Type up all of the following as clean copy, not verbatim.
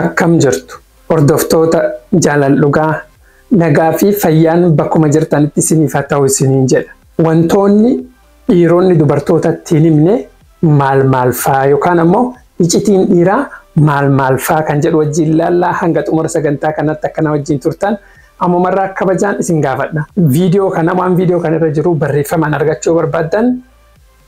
Akkam jirtu hordoftoota jaalal dhugaa nagaa fi fayyaan bakkuma jirtanitti isiniif haa ta'u isiniin jedha. Wantoonni dhiironni dubartootatti hin himne maal faa yookaan ammoo iccitiin dhiiraa maal faa kan jedhu wajjin ilaallaa hanga xumura sagantaa kanatti akkana wajjin turtan ammumarraa kabajaan isin gaafadha. Viidiyoo kana waan viidiyoo kana irra jiru barreeffamaan argachuu barbaaddan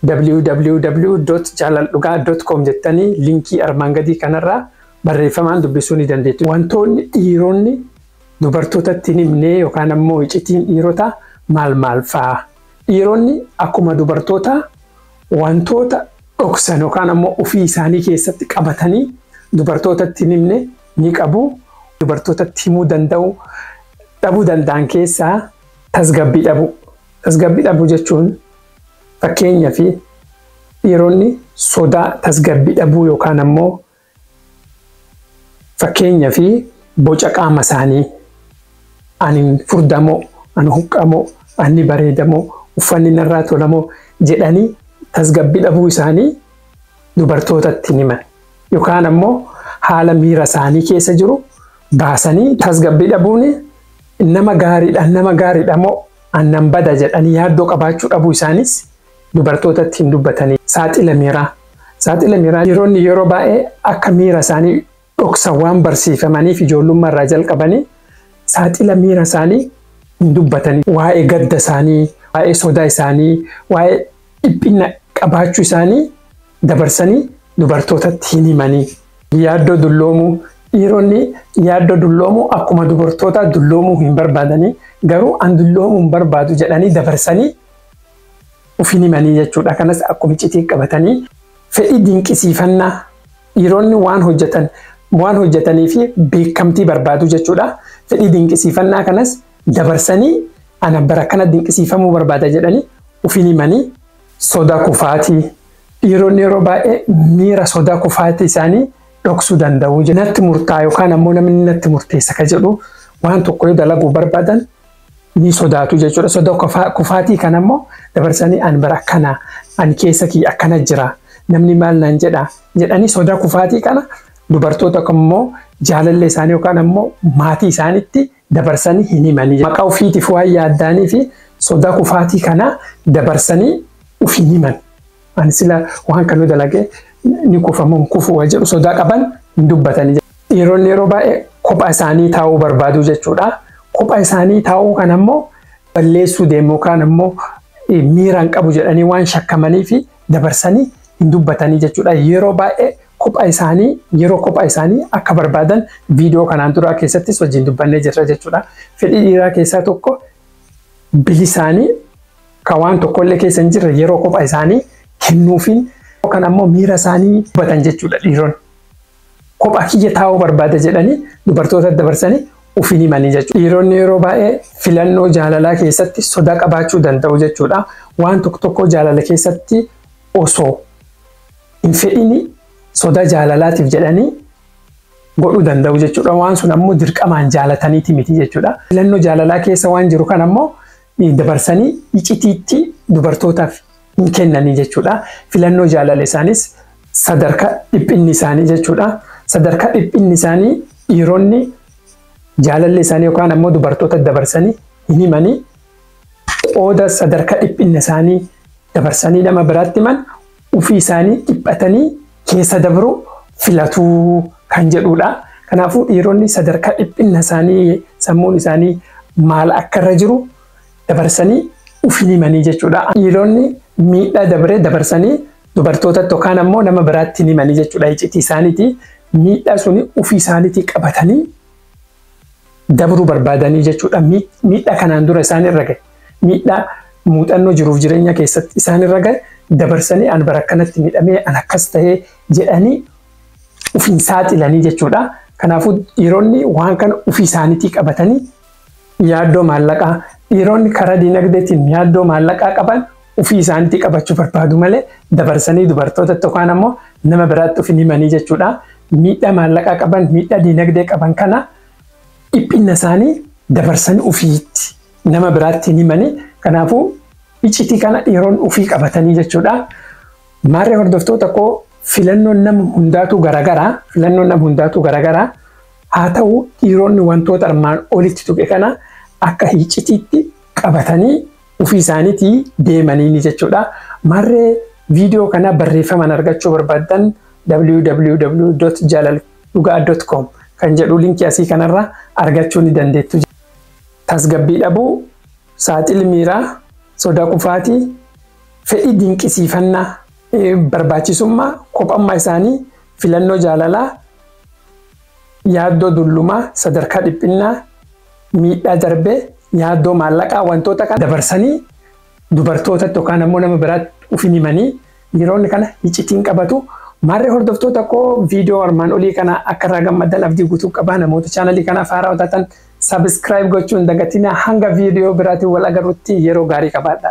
www.jalaldhugaa.com jettanii linkii armaan gadii kanarraa barreeffamaan dubbisuu ni dandeettu. Wantoonni dhiironni dubartootatti hin himne yookaan ammoo iccitiin dhiirota maal faa. Dhiironni akkuma dubartoota wantoota dhoksan yookaan ammoo ofii isaanii keessatti qabatanii dubartootatti hin himne ni qabu. Dubartootatti himuu dhabuu danda'an keessaa tasgabbii dhabu. Tasgabbii dhabu jechuun fakkeenyaaf dhiironni sodaa tasgabbii dhabuu yookaan ammoo fakkeenyaaf boca qaama isaanii ani furdamoo, ani huqqamoo, ani bareedamoo, uffanni narraa tolamoo jedhanii tasgabbii dhabuu isaanii dubartootatti hin himan. Yookaan ammoo haala miira isaanii keessa jiru baasanii tasgabbii dhabuun nama gaariidha moo annan bada jedhanii yaaddoo qabaachuu dhabuu isaanis dubartootatti hin dubbatanii. Saaxila miiraa dhiironni yeroo baay'ee akka miira isaanii dhoksan waan barsiifamaniif ijoollummaa irraa jalqabanii saaxila miira isaanii hin dubbatanii. Waa'ee gadda isaanii, waa'ee sodaa isaanii, waa'ee dhiphina qabaachuu isaanii dabarsanii dubartootatti hin himanii. Yaaddoo dulloomuu dhiironni yaaddoo dulloomuu akkuma dubartoota dulloomuu hin barbaadanii garuu an dulloomuu hin barbaadu jedhanii dabarsanii of hin himanii jechuudha. Kanas akkuma iccitii qabatanii fedhii dinqisiifannaa dhiironni waan hojjetanii fi beekamtii barbaadu jechuudha. Fedhii dinqisiifannaa kanas dabarsanii ana bara kana dinqisiifamuu barbaada jedhanii of hin himanii. Sodaa kufaatii dhiironni yeroo baay'ee miira sodaa kufaatii isaanii dhoksuu danda'u. Natti murtaa yookaan ammoo namni natti murteessa ka jedhu waan tokko yoo dalaguu barbaadan ni sodaatu jechuudha. Sodaa kufaatii kan ammoo dabarsanii an bara akkana an keessa kiyya akkana jira namni maal naan jedha jedhanii sodaa kufaatii kana dubartoota kammoo jaalallee isaanii yookaan ammoo maatii isaaniitti dabarsanii hin himanii. Maqaa ofiitiif waan yaaddaanii fi sodaa kufaatii kana dabarsanii of hin himan. Ani sila waan kanuu dalagee ni kufamuun kufuu jedhu sodaa qaban hin dubbatanii. Dhiironni yeroo baay'ee kophaa isaanii taa'uu barbaadu jechuudha. Kophaa isaanii taa'uu kan ammoo balleessuu deemu yookaan ammoo miiraan qabu jedhanii waan shakkamanii fi dabarsanii hin dubbatanii jechuudha. Yeroo baay'ee yeroo kophaa isaanii akka barbaadan viidiyoo kanaan duraa keessattis wajjin dubbannee jirra jechuudha. Fedhii dhiiraa keessaa tokko bilisaanii kan waan tokkollee keessa hin jirre yeroo kophaa isaanii kennuufiin yookaan ammoo miira isaanii dubbatan jechuudha. Dhiironni kophaa kiyya taa'uu barbaada jedhanii dubartoota dabarsanii of hin himanii jechuudha. Dhiironni yeroo baay'ee filannoo jaalalaa keessatti sodaa qabaachuu danda'u jechuudha. Waan tokko jaalala keessatti osoo hin fedhini sodaa jaalalaatiif jedhanii godhuu danda'u jechuudha. Waan sun ammoo dirqamaan jaalataniiti miti jechuudha. Filannoo jaalalaa keessa waan jiru kan ammoo dabarsanii iccitiitti dubartootaaf hin kennanii jechuudha. Filannoo jaalala isaanis sadarkaa dhiphinni isaanii jechuudha. Sadarkaa dhiphinni isaanii dhiironni jaalalli isaanii yookaan ammoo dubartoota dabarsanii hin himanii. Qooda sadarkaa dhiphinni isaanii dabarsanii nama biraatti himan ofii isaanii dhiphatanii keessa dabru filatuu kan jedhudha. Kanaafuu dhiironni sadarkaa dhiphinna isaanii sammuun isaanii maal akka irra jiru dabarsanii of hin himanii jechuudha. Dhiironni miidhaa dabarsanii dubartootatti yookaan ammoo nama biraatti hin himanii jechuudha. Iccitii isaaniiti miidhaa suni ofii isaaniitii qabatanii dabruu barbaadanii jechuudha. Miidhaa kanaan dura isaan irra gahe miidhaa muuxannoo jiruuf jireenya keessatti isaan irra gahe dabarsanii an bara akkanatti miidhamee an akkas tahee jedhanii of hin saaxilanii jechuudha. Kanaafuu dhiironni waan kana ofii isaaniitii qabatanii yaaddoo maallaqaa dhiironni karaa dinagdeetiin yaaddoo maallaqaa qaban ofii isaaniitii qabachuu barbaadu malee dabarsanii dubartootatti yookaan ammoo nama biraatti of hin himanii jechuudha. Miidhaa maallaqaa qaban miidhaa dinagdee qaban kana dhiphinna isaanii dabarsanii ofiitti nama biraatti hin himanii. Kanaafuu iccitii kana dhiironni ofii qabatanii jechuudha. Maarree hordoftoota koo filannoon nama hundaatu garagara haa ta'u dhiironni wantoota armaan olitti tuqe kana akka hiicitiitti qabatanii ofii isaaniitii deemanii ni jechuudha. Marree viidiyoo kana barreeffaman argachuu barbaadan www.jalalugaa.com kan jedhu linkii asii kanarra argachuu ni dandeettu. Tasgabbii dhabuu, saaxilii miiraa, sodaa kufaatii, fedhii dinqisiifannaa, barbaachisummaa, kophammaa isaanii, filannoo jaalalaa, yaaddoo dullumaa, sadarkaa dhiphinnaa, miidhaa darbee, yaaddoo maallaqaa wantoota kana dabarsanii dubartootatti yookaan ammoo nama biraatti ufin himanii yeroonni kana iccitiin qabatu. Marree hordoftoota koo viidiyoo armaan olii kana akka irraa gammadan abdii guutuu qabaa. Namoota chaanalii kanaaf haaraa taatan subscribe gochuun dagatina hanga viidiyoo biraatiin wal agarrutti yeroo gaarii qabaadha.